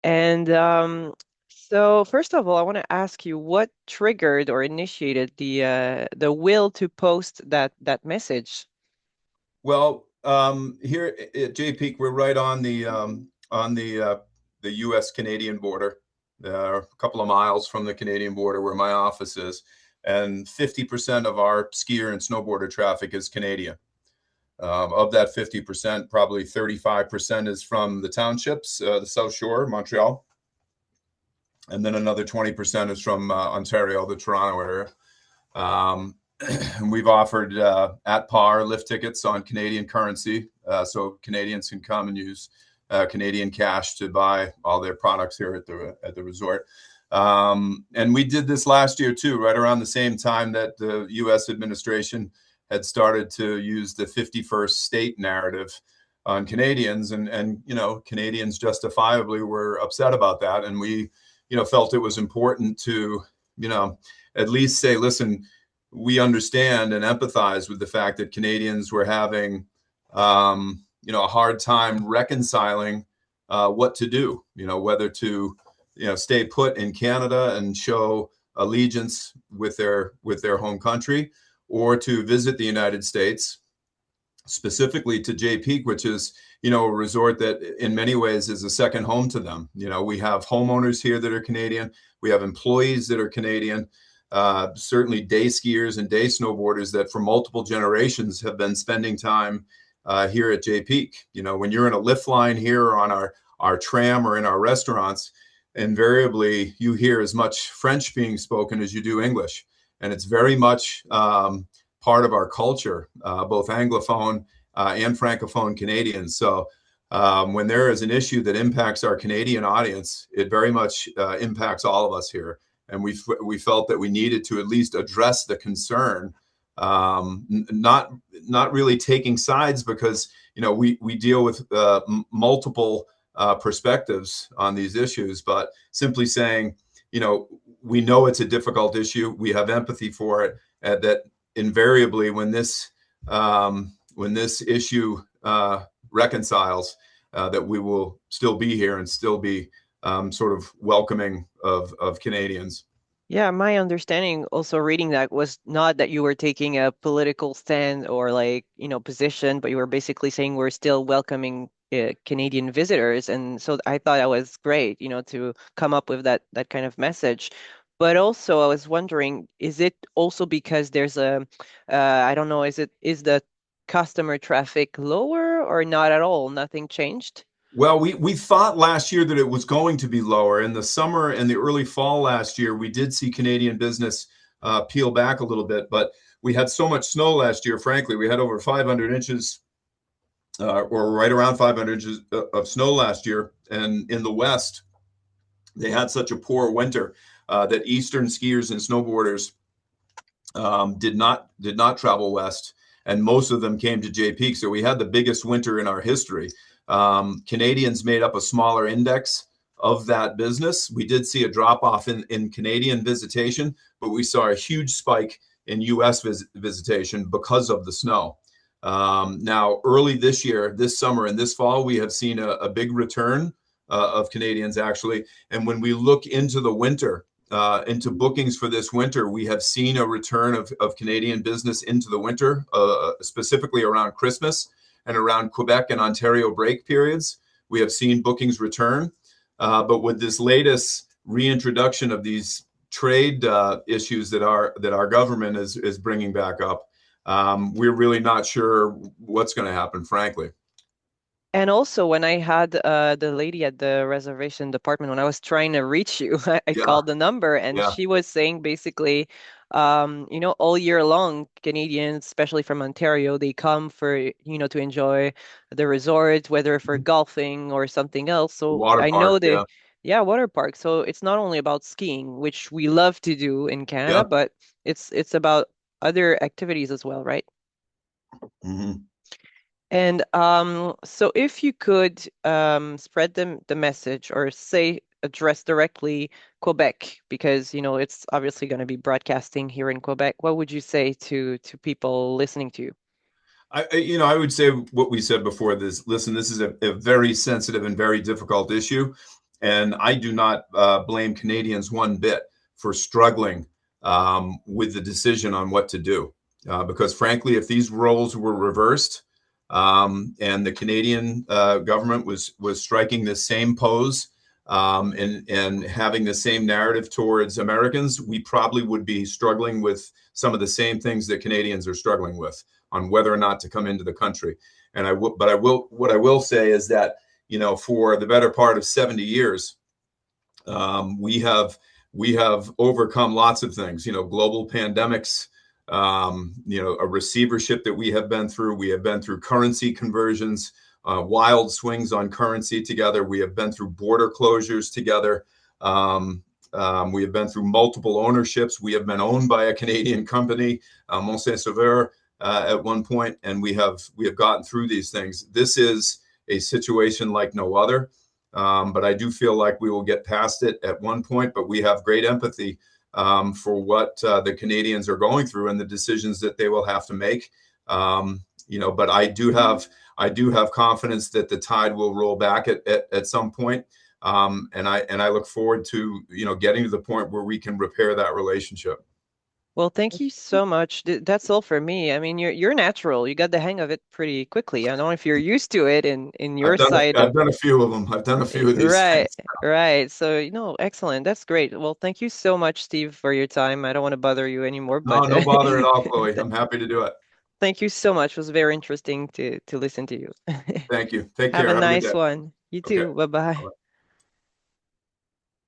And so first of all, I want to ask you what triggered or initiated the will to post that message. Well, here at Jay Peak, we're right on the U.S. Canadian border, a couple of miles from the Canadian border where my office is, and 50% of our skier and snowboarder traffic is Canadian. Of that 50%, probably 35% is from the townships, the South Shore, Montreal, and then another 20% is from Ontario, the Toronto area. Um, we've offered at par lift tickets on Canadian currency, so Canadians can come and use Canadian cash to buy all their products here at the resort. And we did this last year too, right around the same time that the U.S. administration had started to use the 51st state narrative on Canadians, and Canadians justifiably were upset about that, and we felt it was important to at least say, listen, we understand and empathize with the fact that Canadians were having, a hard time reconciling what to do, whether to, stay put in Canada and show allegiance with their home country, or to visit the United States, specifically to Jay Peak, which is, a resort that in many ways is a second home to them. We have homeowners here that are Canadian. We have employees that are Canadian. Certainly day skiers and day snowboarders that for multiple generations have been spending time here at Jay Peak. When you're in a lift line here or on our tram or in our restaurants, invariably you hear as much French being spoken as you do English. And it's very much part of our culture, both Anglophone and Francophone Canadians. So when there is an issue that impacts our Canadian audience, it very much impacts all of us here. And we felt that we needed to at least address the concern, not really taking sides, because we deal with multiple perspectives on these issues, but simply saying, we know it's a difficult issue. We have empathy for it. That invariably, when this issue reconciles, that we will still be here and still be sort of welcoming of Canadians. Yeah, my understanding also reading that was not that you were taking a political stand or like, position, but you were basically saying we're still welcoming Canadian visitors. And so I thought that was great, to come up with that kind of message. But also I was wondering, is it also because there's I don't know, is the customer traffic lower or not at all? Nothing changed? Well, we thought last year that it was going to be lower. In the summer and the early fall last year, we did see Canadian business peel back a little bit, but we had so much snow last year. Frankly, we had over 500 inches, or right around 500 inches of snow last year. And in the West, they had such a poor winter that Eastern skiers and snowboarders did not travel west, and most of them came to Jay Peak. So we had the biggest winter in our history. Canadians made up a smaller index of that business. We did see a drop off in Canadian visitation, but we saw a huge spike in U.S. visitation because of the snow. Now, early this year, this summer, and this fall, we have seen a big return of Canadians actually. And when we look into the winter, into bookings for this winter, we have seen a return of Canadian business into the winter, specifically around Christmas and around Quebec and Ontario break periods. We have seen bookings return. But with this latest reintroduction of these trade issues that our government is bringing back up, we're really not sure what's going to happen, frankly. And also, when I had the lady at the reservation department, when I was trying to reach you, I Yeah, called the number and yeah. she was saying basically, all year long, Canadians, especially from Ontario, they come for, to enjoy the resort, whether for golfing or something else. So Water I park, know yeah, yeah, water park. So it's not only about skiing, which we love to do in Canada, yeah. but it's about other activities as well, right? Mm-hmm. And so if you could spread the message or say address directly Quebec, because it's obviously going to be broadcasting here in Quebec, what would you say to people listening to you? I would say what we said before. Listen, this is a very sensitive and very difficult issue. And I do not blame Canadians one bit for struggling with the decision on what to do. Because frankly, if these roles were reversed and the Canadian government was striking the same pose and having the same narrative towards Americans, we probably would be struggling with some of the same things that Canadians are struggling with on whether or not to come into the country. And what I will say is that, for the better part of 70 years, we have overcome lots of things, global pandemics, a receivership that we have been through. We have been through currency conversions, wild swings on currency together. We have been through border closures together. We have been through multiple ownerships. We have been owned by a Canadian company, Mont Saint-Sauveur, at one point, and we have gotten through these things. This is a situation like no other, but I do feel like we will get past it at one point. But we have great empathy for what the Canadians are going through and the decisions that they will have to make. But I do have confidence that the tide will roll back at some point. And I look forward to, getting to the point where we can repair that relationship. Well, thank you so much. That's all for me. I mean, you're natural. You got the hang of it pretty quickly. I don't know if you're used to it in your side I've of done a few of them. I've done a few of these right, things. right. So, excellent. That's great. Well, thank you so much, Steve, for your time. I don't want to bother you anymore, No, but no bother at all, Chloe. I'm happy to do it. thank you so much. It was very interesting to listen to you. Thank you. Take Have care. a Have a good nice day. one. You Okay. too. Bye-bye.